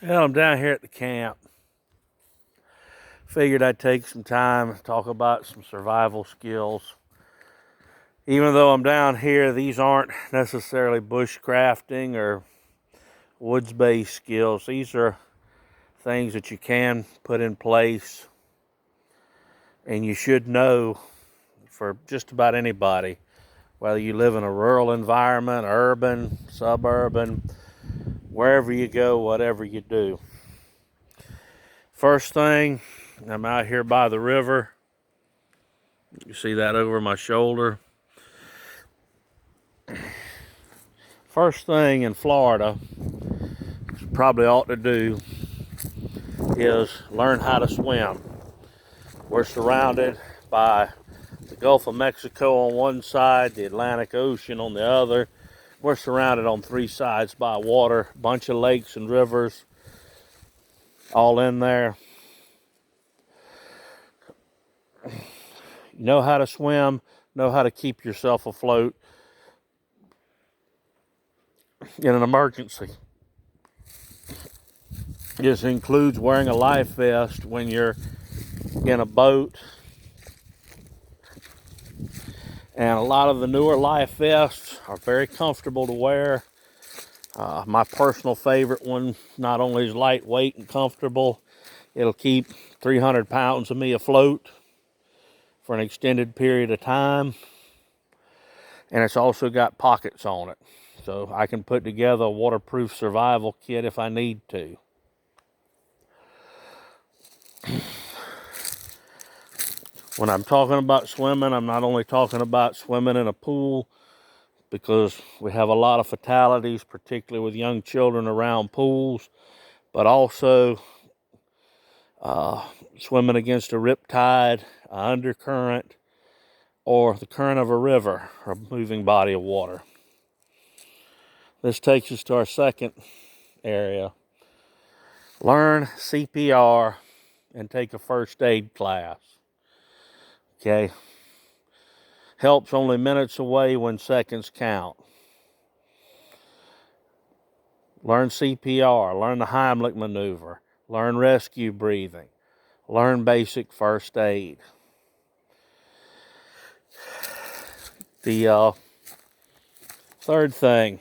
Well, I'm down here at the camp. Figured I'd take some time and talk about some survival skills. Even though I'm down here, these aren't necessarily bushcrafting or woods-based skills. These are things that you can put in place and you should know for just about anybody, whether you live in a rural environment, urban, suburban, wherever you go, whatever you do. First thing, I'm out here by the river. You see that over my shoulder. First thing in Florida, you probably ought to do is learn how to swim. We're surrounded by the Gulf of Mexico on one side, the Atlantic Ocean on the other. We're surrounded on three sides by water, a bunch of lakes and rivers all in there. You know how to swim, know how to keep yourself afloat in an emergency. This includes wearing a life vest when you're in a boat. And a lot of the newer life vests are very comfortable to wear. My personal favorite one not only is lightweight and comfortable, it'll keep 300 pounds of me afloat for an extended period of time. And it's also got pockets on it, so I can put together a waterproof survival kit if I need to. When I'm talking about swimming, I'm not only talking about swimming in a pool, because we have a lot of fatalities, particularly with young children around pools, but also swimming against a riptide, an undercurrent, or the current of a river or a moving body of water. This takes us to our second area. Learn CPR and take a first aid class. Okay? Help's only minutes away when seconds count. Learn CPR, learn the Heimlich maneuver, learn rescue breathing, learn basic first aid. The third thing,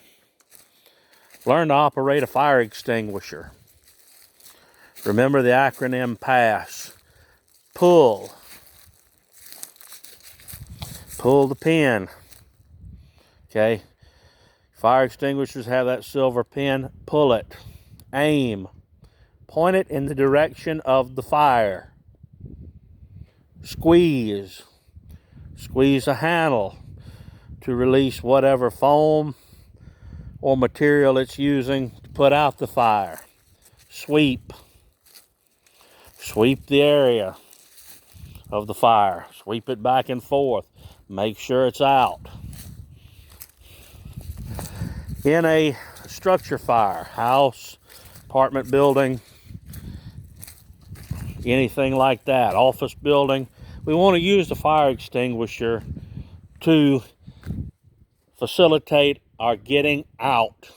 learn to operate a fire extinguisher. Remember the acronym PASS. Pull the pin. Okay? Fire extinguishers have that silver pin. Pull it. Aim. Point it in the direction of the fire. Squeeze. Squeeze a handle to release whatever foam or material it's using to put out the fire. Sweep. Sweep the area of the fire. Sweep it back and forth. Make sure it's out. In a structure fire, house, apartment building, anything like that, office building, we want to use the fire extinguisher to facilitate our getting out.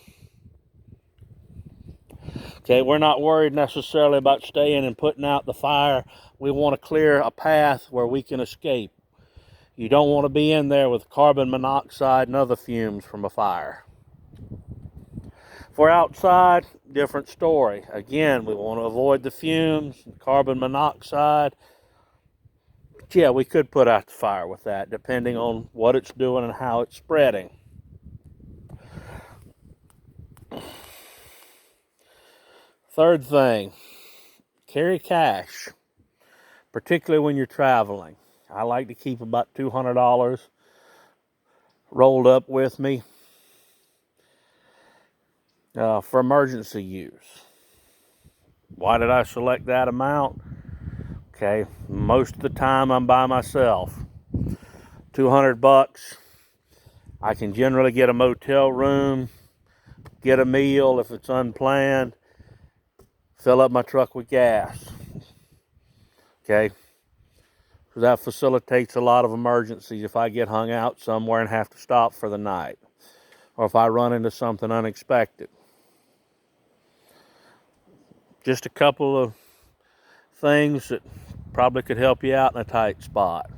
Okay, we're not worried necessarily about staying and putting out the fire. We want to clear a path where we can escape. You don't want to be in there with carbon monoxide and other fumes from a fire. If we're outside, different story. Again, we want to avoid the fumes, carbon monoxide. But yeah, we could put out the fire with that, depending on what it's doing and how it's spreading. Third thing, carry cash, particularly when you're traveling. I like to keep about $200 rolled up with me for emergency use. Why did I select that amount? Okay, most of the time I'm by myself. $200, I can generally get a motel room, get a meal if it's unplanned, fill up my truck with gas. Okay, so that facilitates a lot of emergencies if I get hung out somewhere and have to stop for the night, or if I run into something unexpected. just a couple of things that probably could help you out in a tight spot.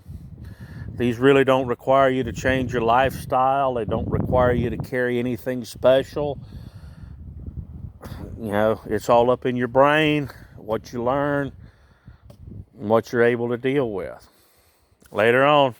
These really don't require you to change your lifestyle. They don't require you to carry anything special. You know, it's all up in your brain, what you learn, and what you're able to deal with. Later on.